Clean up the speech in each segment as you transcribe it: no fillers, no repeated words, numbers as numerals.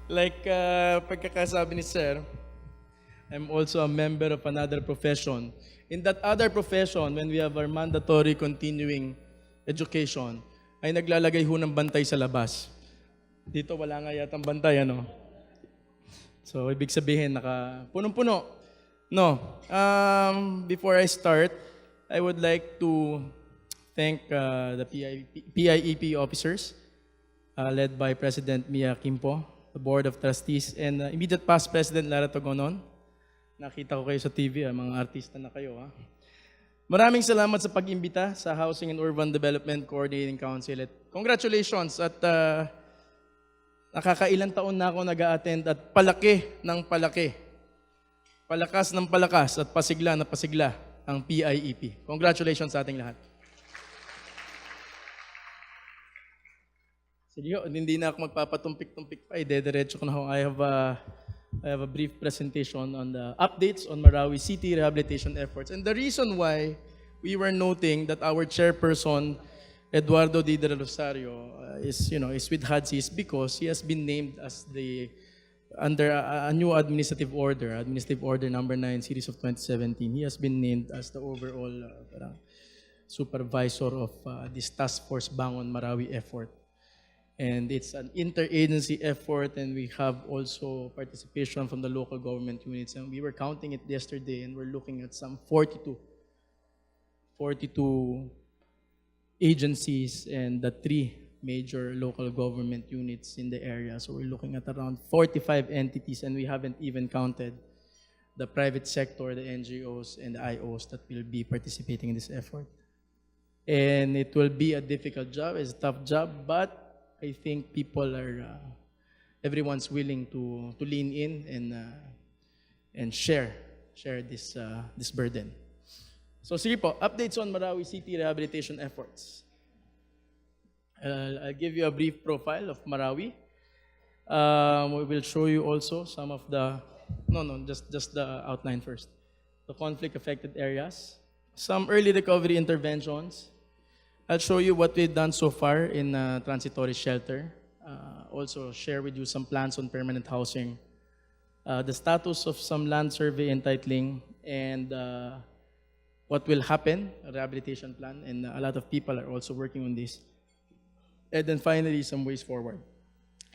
Like pagkakasabi ni Sir, I'm also a member of another profession. In that other profession, when we have our mandatory continuing education, ay naglalagay ho ng bantay sa labas. Dito wala nga yatang bantay, ano? So, ibig sabihin, punong-puno. No. Before I start, I would like to thank the PIEP officers, led by President Mia Kimpo, the Board of Trustees, and immediate past President Lara Togonon. Nakita ko kayo sa TV, mga artista na kayo. Ha? Maraming salamat sa pag-imbita sa Housing and Urban Development Coordinating Council. At congratulations at nakakailang taon na ako nag-a-attend at palaki ng palaki. Palakas ng palakas at pasigla na pasigla ang PIEP. Congratulations sa ating lahat. Sige, hindi na ako magpapatumpik-tumpik pa. Idediretso ko na ako. I have a brief presentation on the updates on Marawi City rehabilitation efforts. And the reason why we were noting that our chairperson, Eduardo D. De Rosario, is with HUDCC is because he has been named as under a new administrative order number 9, series of 2017. He has been named as the overall supervisor of this task force Bangon Marawi effort. And it's an interagency effort, and we have also participation from the local government units. And we were counting it yesterday, and we're looking at some 42 agencies and the 3 major local government units in the area. So we're looking at around 45 entities, and we haven't even counted the private sector, the NGOs, and the IOs that will be participating in this effort. And it will be a difficult job, it's a tough job, but I think everyone's willing to lean in and share this burden. So sige po, updates on Marawi City rehabilitation efforts. I'll give you a brief profile of Marawi. We will show you also some of just the outline first. The conflict-affected areas, some early recovery interventions. I'll show you what we've done so far in transitory shelter. Also share with you some plans on permanent housing, the status of some land survey entitling, and what will happen, a rehabilitation plan, and a lot of people are also working on this. And then finally, some ways forward.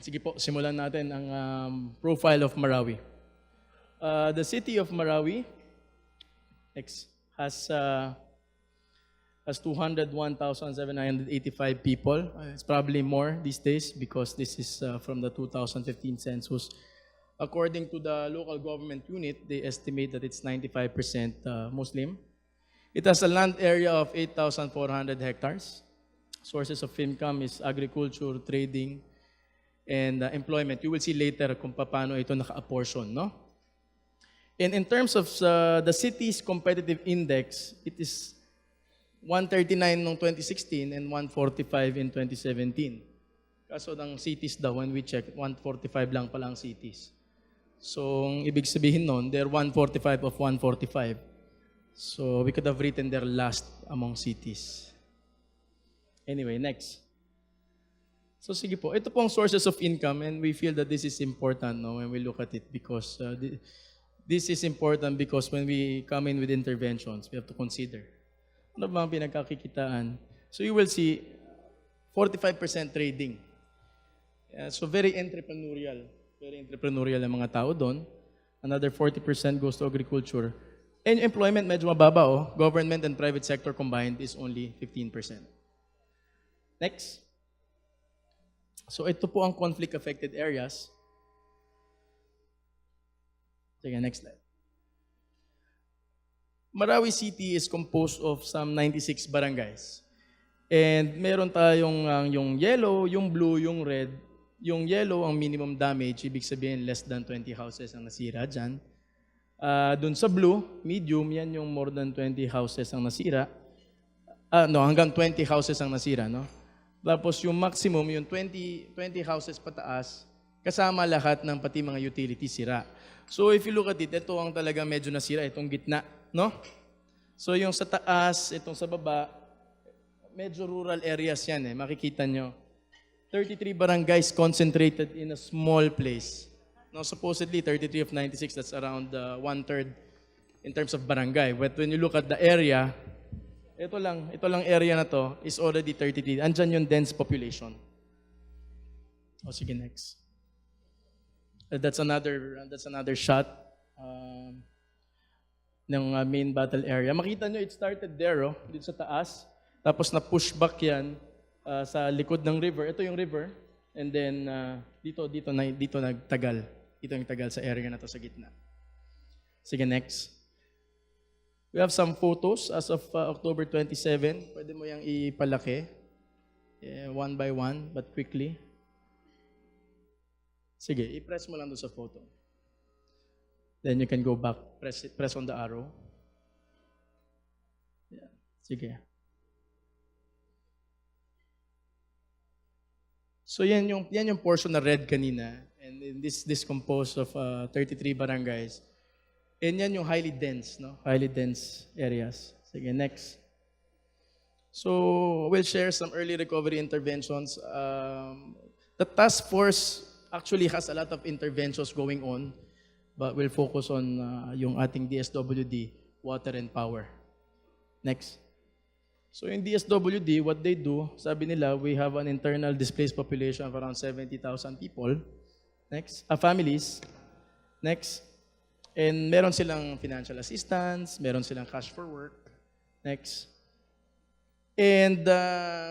Sige po, simulan natin ang profile of Marawi. The city of Marawi has 201,785 people. It's probably more these days because this is from the 2015 census. According to the local government unit, they estimate that it's 95% Muslim. It has a land area of 8,400 hectares. Sources of income is agriculture, trading, and employment. You will see later kung paano ito naka-apportion, no? And in terms of the city's competitive index, it is 139 noong 2016 and 145 in 2017. Kaso ng cities daw, when we check, 145 lang pala ang cities. So, ang ibig sabihin nun, they're 145 of 145. So, we could have written their last among cities. Anyway, next. So, sige po. Ito pong sources of income, and we feel that this is important when we look at it because this is important because when we come in with interventions, we have to consider ano ba ang pinagkakikitaan? So you will see 45% trading. So very entrepreneurial. Very entrepreneurial ang mga tao doon. Another 40% goes to agriculture. And employment medyo mababa. Government and private sector combined is only 15%. Next. So ito po ang conflict-affected areas. Sige, next slide. Marawi City is composed of some 96 barangays. And meron tayong yung yellow, yung blue, yung red. Yung yellow, ang minimum damage, ibig sabihin less than 20 houses ang nasira dyan. Dun sa blue, medium, yan yung more than 20 houses ang nasira. Hanggang 20 houses ang nasira, no? Tapos yung maximum, yung 20 houses pataas, kasama lahat ng pati mga utilities sira. So if you look at it, ito ang talaga medyo nasira, itong gitna. No? So yung sa taas, itong sa baba, medyo rural areas yan Makikita nyo. 33 barangays concentrated in a small place. Now, supposedly, 33 of 96, that's around one-third in terms of barangay. But when you look at the area, ito lang area na to is already 33. Andyan yung dense population. O, sige, next. That's another shot ng main battle area. Makita nyo, it started there, dito sa taas. Tapos na-push back yan sa likod ng river. Ito yung river. And then, dito nagtagal. Dito yung tagal sa area na to sa gitna. Sige, next. We have some photos as of October 27. Pwede mo yung ipalaki. One by one, but quickly. Sige, i-press mo lang doon sa photo. Then you can go back. Press on the arrow. Yeah. Sige. So yan yung portion na red kanina. And this composed of 33 barangays. And yan yung highly dense, no? Highly dense areas. Sige, next. So we'll share some early recovery interventions. The task force actually has a lot of interventions going on, but we'll focus on yung ating DSWD, water and power. Next. So in DSWD, what they do, sabi nila, we have an internal displaced population of around 70,000 people. Next. Families. Next. And meron silang financial assistance, meron silang cash for work. Next. And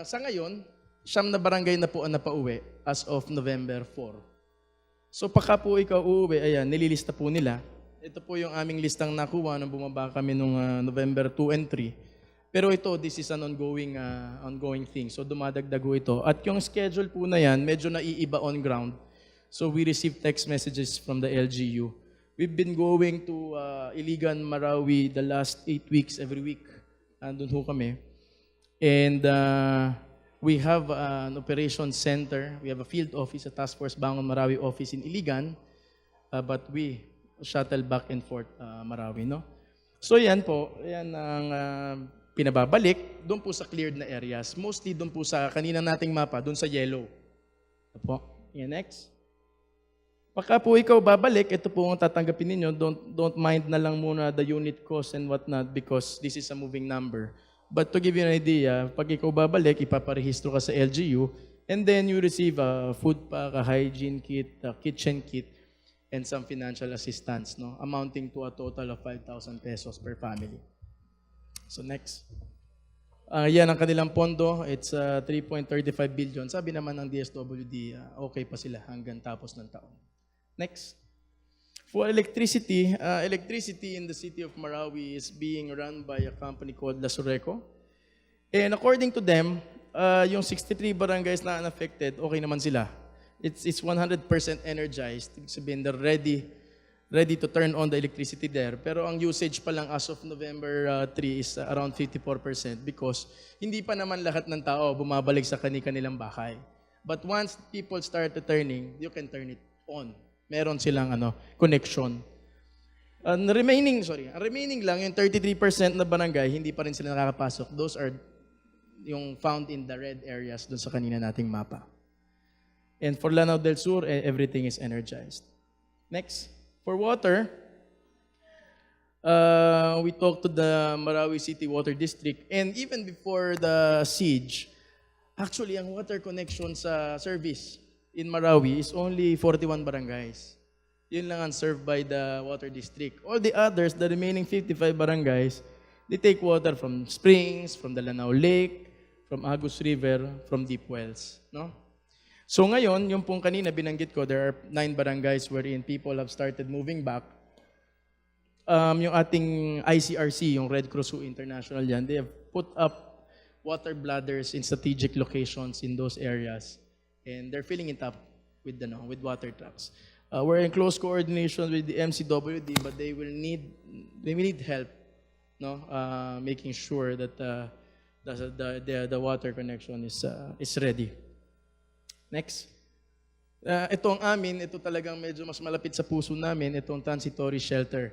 sa ngayon, 9 na barangay na po ang napauwi as of November 4. So pagka po ikaw uuwi, ayan, nililista po nila. Ito po yung aming listang nakuha nung bumaba kami nung November 2 and 3. Pero ito, this is an ongoing thing. So dumadagdago ito. At yung schedule po na yan, medyo naiiba on ground. So we receive text messages from the LGU. We've been going to Iligan, Marawi the last 8 weeks, every week. Andun ho kami. And we have an operations center. We have a field office, a task force Bangon Marawi office in Iligan. But we shuttle back and forth Marawi, no? So yan po, yan ang pinababalik doon po sa cleared na areas. Mostly doon po sa kanina nating mapa, doon sa yellow. Ito po. Yan, next. Pagka po ikaw babalik, ito po ang tatanggapin ninyo. Don't mind na lang muna the unit cost and whatnot because this is a moving number. But to give you an idea, pag ikaw babalik, ipaparehistro ka sa LGU and then you receive a food pack, a hygiene kit, a kitchen kit, and some financial assistance, no, amounting to a total of 5,000 pesos per family. So next. Yan ang kanilang pondo. It's 3.35 billion. Sabi naman ng DSWD, okay pa sila hanggang tapos ng taon. Next. For electricity, electricity in the city of Marawi is being run by a company called La Sureco. And according to them, yung 63 barangays na unaffected, okay naman sila. It's 100% energized. Ibig sabihin, they're ready to turn on the electricity there. Pero ang usage pa lang as of November 3 is around 54% because hindi pa naman lahat ng tao bumabalik sa kanilang bahay. But once people start turning, you can turn it on. Meron silang connection. Ang remaining lang, yung 33% na barangay, hindi pa rin sila nakakapasok. Those are yung found in the red areas dun sa kanina nating mapa. And for Lanao del Sur, everything is energized. Next. For water, we talked to the Marawi City Water District. And even before the siege, actually, ang water connection sa service in Marawi is only 41 barangays. Yun lang ang served by the water district. All the others, the remaining 55 barangays, they take water from springs, from the Lanao Lake, from Agus River, from deep wells. No? So ngayon, yung pong kanina binanggit ko, there are 9 barangays wherein people have started moving back. Yung ating ICRC, yung Red Cross International yan, they have put up water bladders in strategic locations in those areas. And they're filling it up with water trucks. We're in close coordination with the MCWD, but they will need help, no, making sure that the water connection is ready. Next. Ito talagang medyo mas malapit sa puso namin, itong transitory shelter.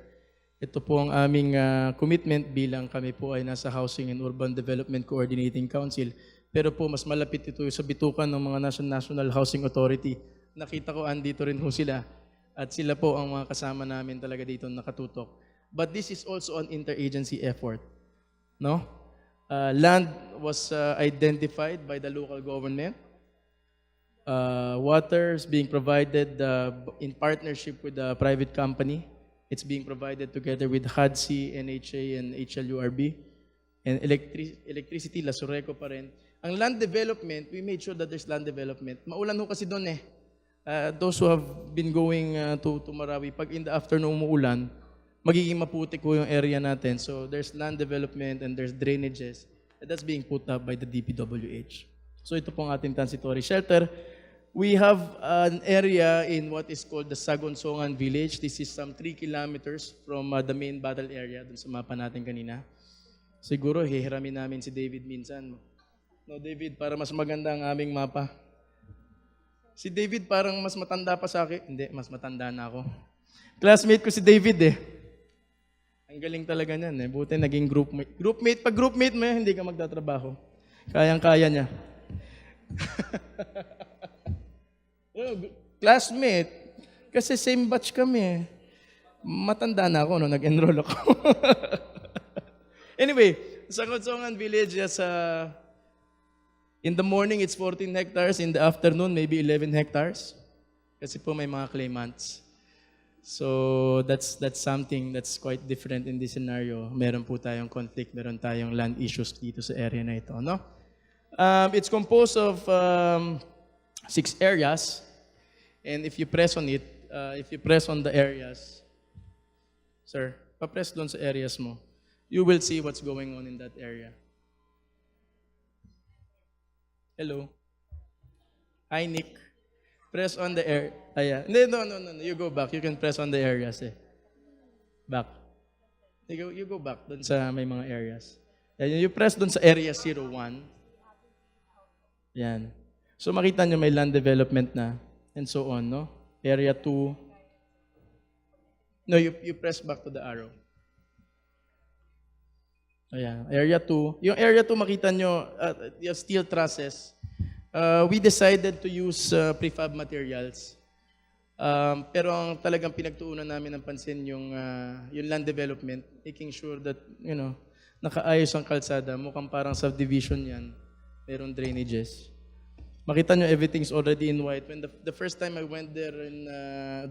Ito po ang aming commitment bilang kami po ay nasa Housing and Urban Development Coordinating Council. Pero po, mas malapit ito sa bitukan ng mga National Housing Authority. Nakita ko, andito rin ho sila. At sila po ang mga kasama namin talaga dito nakatutok. But this is also an interagency effort. No? Land was identified by the local government. Water is being provided in partnership with the private company. It's being provided together with HUDCC, NHA, and HLURB. And electricity, Lasureco pa rin. Ang land development, we made sure that there's land development. Maulan ho kasi doon eh. Those who have been going to Marawi, pag in the afternoon umuulan, magiging maputik ho yung area natin. So there's land development and there's drainages. And that's being put up by the DPWH. So ito pong ating transitory shelter. We have an area in what is called the Sagonsongan Village. This is some 3 kilometers from the main battle area, dun sa mapa natin kanina. Siguro, hihiramin namin si David minsan. No, David, para mas maganda ang aming mapa. Si David parang mas matanda pa sa akin. Hindi, mas matanda na ako. Classmate ko si David eh. Ang galing talaga niyan eh. Buti naging groupmate. Pag groupmate mo hindi ka magtatrabaho. Kayang-kaya niya. Classmate. Kasi same batch kami eh. Matanda na ako nung nag-enroll ako. Anyway, sa Sagonsongan Village, in the morning, it's 14 hectares. In the afternoon, maybe 11 hectares. Kasi po may mga claimants. So, that's something that's quite different in this scenario. Meron po tayong conflict, meron tayong land issues dito sa area na ito. No? It's composed of 6 areas. And if you press on it, if you press on the areas, sir, pa-press doon sa areas mo, you will see what's going on in that area. Hello. Hi, Nick. Press on the area. Yeah. No. You go back. You can press on the areas eh. Back. You go back dun sa may mga areas. You press dun sa area 01. Yan. So makita nyo may land development na and so on, no? Area 2. No, you press back to the arrow. Ayan, area 2. Yung area 2, makita nyo, yung steel trusses. We decided to use prefab materials. Pero ang talagang pinagtuunan namin ng pansin yung land development, making sure that, nakaayos ang kalsada. Mukhang parang subdivision yan. Merong drainages. Makita nyo, everything's already in white. When the first time I went there in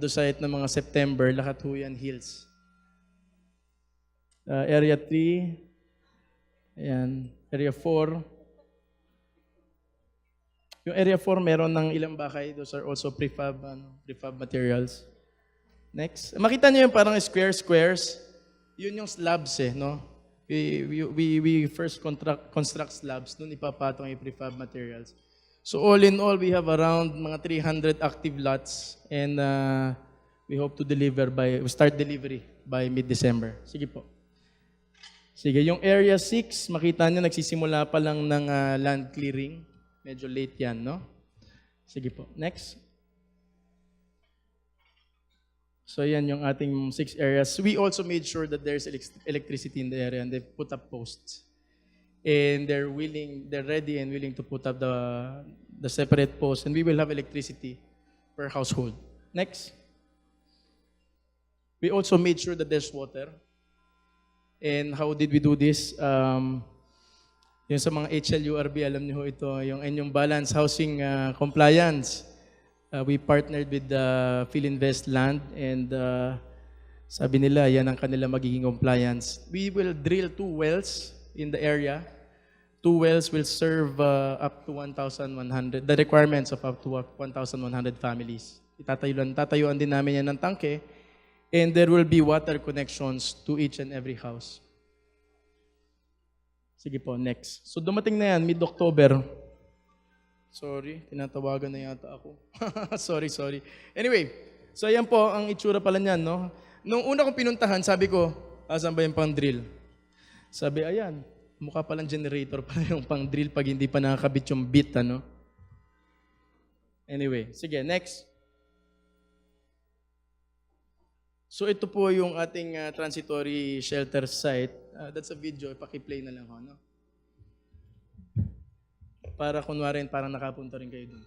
the site ng mga September, lahat ho yan hills. Area 3, ayan, area 4. Yung area 4, meron ng ilang bakay. Those are also prefab materials. Next. Makita niyo yung parang squares. Yun yung slabs eh, no? We first construct slabs, nun ipapatong yung prefab materials. So all in all, we have around mga 300 active lots and we hope to start delivery by mid-December. Sige po. Sige, yung area 6, makita nyo, nagsisimula pa lang ng land clearing. Medyo late yan, no? Sige po. Next. So yan yung ating 6 areas. We also made sure that there's electricity in the area and they've put up posts. And they're ready and willing to put up the separate posts and we will have electricity per household. Next. We also made sure that there's water. And how did we do this? Yung sa mga HLURB, alam niyo ito, yung inyong balance housing compliance. We partnered with Philinvest Land and sabi nila, yan ang kanila magiging compliance. We will drill 2 wells in the area. 2 wells will serve up to 1,100, the requirements of up to 1,100 families. Tatayuan din namin yan ng tangke. And there will be water connections to each and every house. Sige po, next. So dumating na yan, mid-October. Sorry, tinatawagan na yata ako. sorry. Anyway, so ayan po ang itsura pala niyan, no? Nung una kong pinuntahan, sabi ko, saan ba yung pang-drill? Sabi, ayan, mukha palang generator pa yung pang-drill pag hindi pa nakakabit yung bit, ano? Anyway, sige, next. So ito po yung ating transitory shelter site. That's a video, paki-play na lang ho, no? para kunwari parang nakapunta rin kayo dun.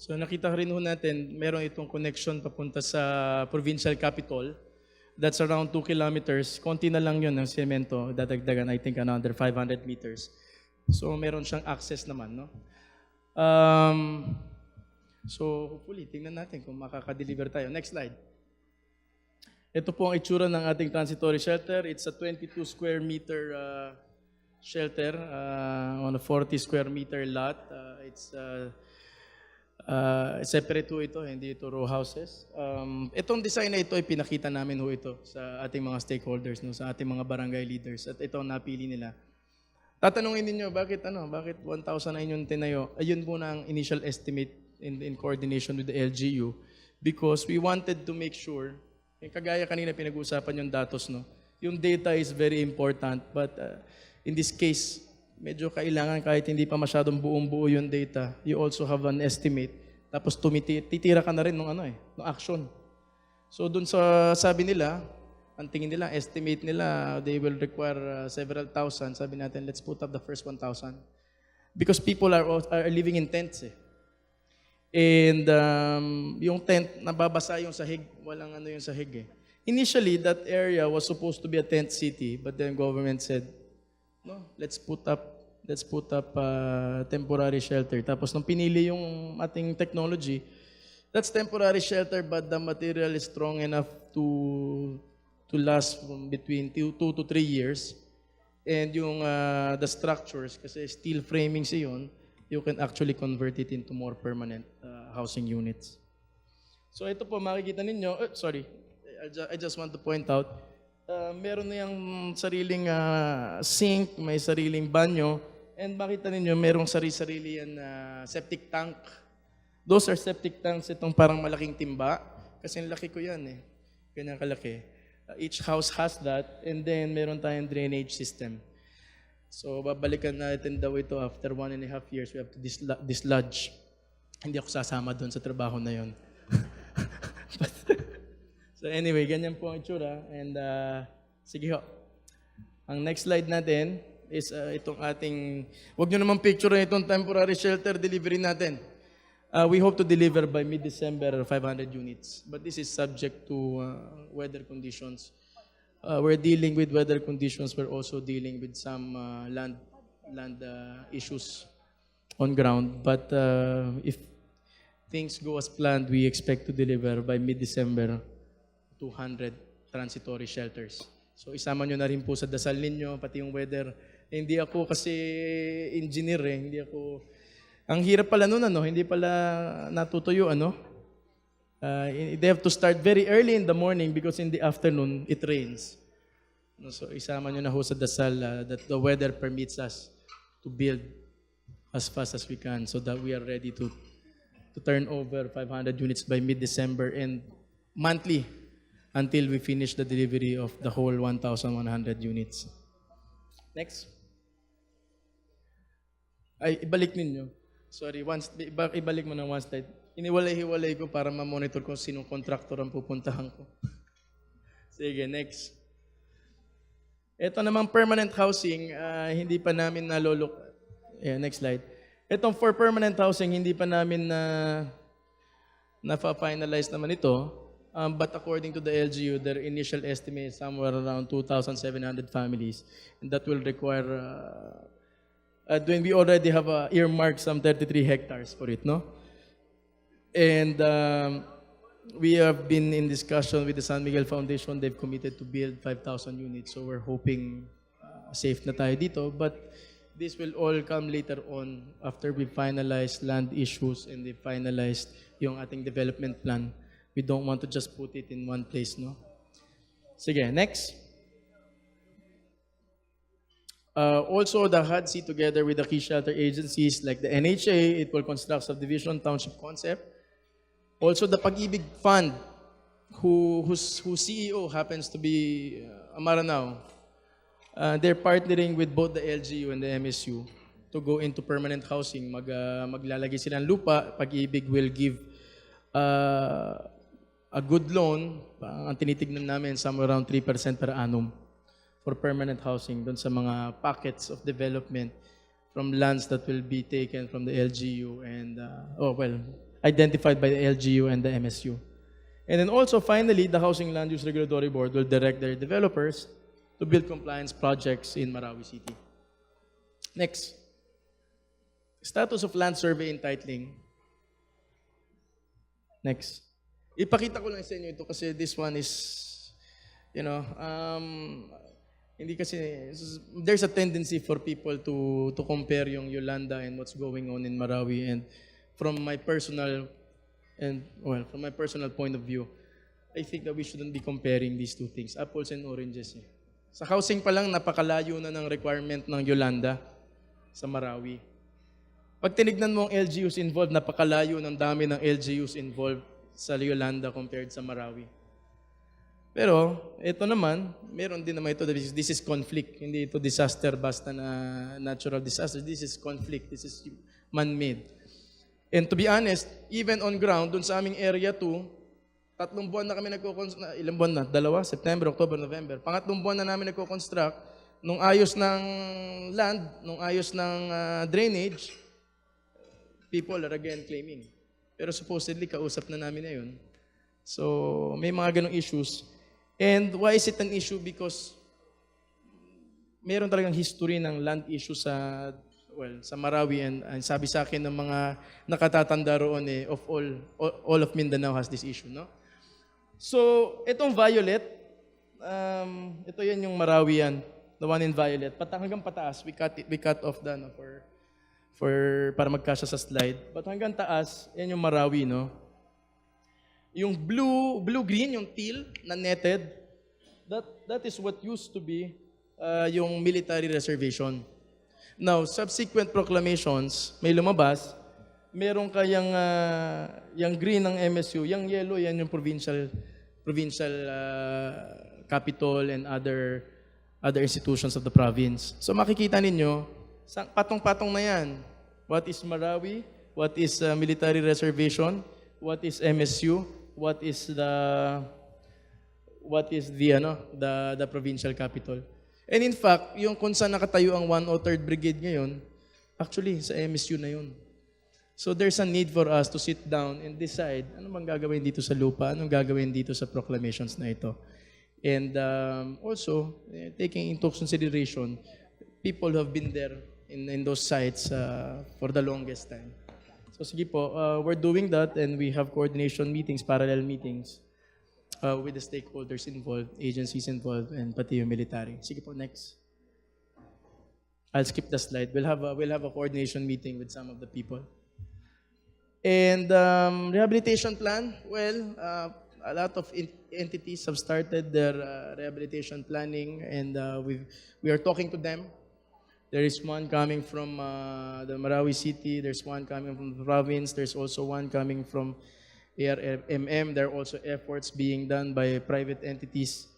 So nakita rin ho natin, meron itong connection papunta sa provincial capital. That's around 2 kilometers. Konti na lang yun ng semento. Dadagdagan, I think, another 500 meters. So meron siyang access naman, no? So hopefully, tingnan natin kung makaka-deliver tayo. Next slide. Ito po ang itsura ng ating transitory shelter. It's a 22 square meter shelter on a 40 square meter lot. It's separate ho ito, hindi ito row houses. Itong design na ito ay pinakita namin ho ito sa ating mga stakeholders, no, sa ating mga barangay leaders, at ito ang napili nila. Tatanungin ninyo, bakit 1,000 na inyong tinayo? Ayun po na ang initial estimate in coordination with the LGU, because we wanted to make sure, kagaya kanina pinag-uusapan yung datos, no? Yung data is very important, but in this case, medyo kailangan kahit hindi pa masyadong buong-buo yung data, you also have an estimate. Tapos titira ka na rin ng action. So dun sa sabi nila, ang tingin nila, estimate nila, they will require several thousand. Sabi natin, let's put up the first 1,000. Because people are living in tents eh. And yung tent, nababasa yung sahig, walang yung sahig eh. Initially, that area was supposed to be a tent city, but then government said, no, let's put up temporary shelter. Tapos nung pinili yung ating technology, that's temporary shelter, but the material is strong enough to last from between 2 to 3 years. And yung the structures, kasi steel framing yun, you can actually convert it into more permanent housing units. So ito po makikita ninyo, I just want to point out, meron na yung sariling sink, may sariling banyo, and makita ninyo merong sarili-sarili yan septic tank. Those are septic tanks, itong parang malaking timba, kasi laki ko yan eh, ganyan kalaki. Each house has that, and then meron tayong drainage system. So babalikan natin daw ito after 1.5 years, we have to dislodge. Hindi ako sasama doon sa trabaho na yon. So anyway, ganyan po ang itsura. And sige ho. Ang next slide natin is itong ating, wag nyo naman picture itong temporary shelter delivery natin. We hope to deliver by mid-December 500 units. But this is subject to weather conditions. We're dealing with weather conditions. We're also dealing with some land issues on ground. But if things go as planned, we expect to deliver by mid-December 200 transitory shelters. So isama nyo na rin po sa dasal ninyo, pati yung weather. Hindi ako kasi engineer eh, hindi ako... Ang hirap pala nun, hindi pala natutuyo, they have to start very early in the morning because in the afternoon, it rains. So isama nyo na ho sa dasal that the weather permits us to build as fast as we can so that we are ready to turn over 500 units by mid-December and monthly until we finish the delivery of the whole 1,100 units. Next. Ay, ibalik ninyo. Sorry, ibalik mo ng one slide. Iniwalay-hiwalay ko para ma-monitor kung sinong contractor ang pupuntahan ko. Sige, next. Ito namang permanent housing, hindi pa namin nalolok. Yeah, next slide. Itong for permanent housing, hindi pa namin na-finalize naman ito. But according to the LGU, their initial estimate is somewhere around 2,700 families. And that will require, when we already have earmarked some 33 hectares for it, no? And we have been in discussion with the San Miguel Foundation. They've committed to build 5,000 units. So we're hoping safe na tayo dito. But this will all come later on after we finalize land issues and we finalized yung ating development plan. We don't want to just put it in one place, no? Sige, next. Also, the HUDCC together with the key shelter agencies like the NHA, it will construct subdivision township concept. Also, the Pag-ibig Fund, whose CEO happens to be Maranao, they're partnering with both the LGU and the MSU to go into permanent housing. Maglalagay sila ng lupa. Pag-ibig will give a good loan. Ang tinitignan namin, somewhere around 3% per annum for permanent housing doon sa mga pockets of development from lands that will be taken from the LGU and, identified by the LGU and the MSU. And then also, finally, the Housing Land Use Regulatory Board will direct their developers to build compliance projects in Marawi City. Next. Status of land survey entitling. Next. Ipakita ko lang sa inyo ito kasi this one is, hindi kasi, there's a tendency for people to compare yung Yolanda and what's going on in Marawi. And from my personal point of view, I think that we shouldn't be comparing these two things, apples and oranges. Sa housing pa lang, napakalayo na ng requirement ng Yolanda sa Marawi. Pag tinignan mo ang LGUs involved, napakalayo ng dami ng LGUs involved sa Yolanda compared sa Marawi. Pero, ito naman, meron din naman ito, this is conflict. Hindi ito disaster basta na natural disaster. This is conflict. This is man-made. And to be honest, even on ground, dun sa aming area 2, 3 buwan na kami ilang buwan na? 2? September, October, November. 3 buwan na namin nagko-construct. Nung ayos ng land, nung ayos ng drainage, people are again claiming. Pero supposedly, kausap na namin na yun. So, may mga ganong issues. And why is it an issue? Because meron talagang history ng land issue sa Marawi and sabi sa akin ng mga nakatatanda roon of all of Mindanao has this issue, no? So, itong violet, ito yan yung Marawi yan, the one in violet. Hanggang pataas, we cut off the, para magkasya sa slide. But hanggang taas, yan yung Marawi, no? Yung blue-green, yung teal na netted, that is what used to be yung military reservation. Now, subsequent proclamations, may lumabas, meron kayang yung green ng MSU, yung yellow, yan yung provincial capital and other institutions of the province. So makikita ninyo, patong-patong na yan. What is Marawi? What is military reservation? What is MSU? What is the provincial capital? And in fact, yung kung saan nakatayo ang 103rd Brigade ngayon, actually, sa MSU na yun. So there's a need for us to sit down and decide ano bang gagawin dito sa lupa, anong gagawin dito sa proclamations na ito. And also, taking into consideration, people who have been there in those sites for the longest time. So sige po, we're doing that and we have coordination meetings, parallel meetings, with the stakeholders involved, agencies involved, and pati yung military. Sige po, next. I'll skip the slide. We'll have a coordination meeting with some of the people. And rehabilitation plan, a lot of entities have started their rehabilitation planning, and we are talking to them. There is one coming from the Marawi City. There's one coming from the province. There's also one coming from ARMM. There are also efforts being done by private entities.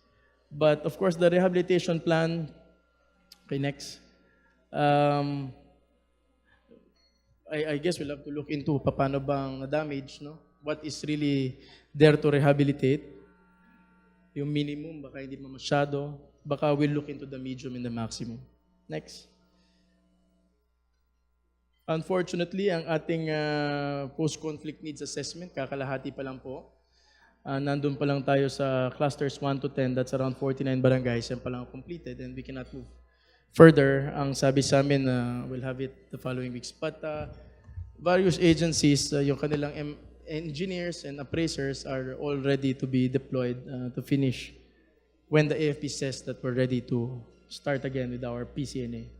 But of course, the rehabilitation plan, okay, next. I guess we'll have to look into paano bang damage, no? What is really there to rehabilitate. Yung minimum, baka hindi masyado. Baka we'll look into the medium and the maximum. Next. Unfortunately, ang ating post-conflict needs assessment, kakalahati pa lang po. Nandun pa lang tayo sa clusters 1 to 10, that's around 49 barangays, yan pa lang completed, and we cannot move further. Ang sabi sa amin, we'll have it the following weeks. But various agencies, yung kanilang engineers and appraisers are all ready to be deployed to finish when the AFP says that we're ready to start again with our PCNA.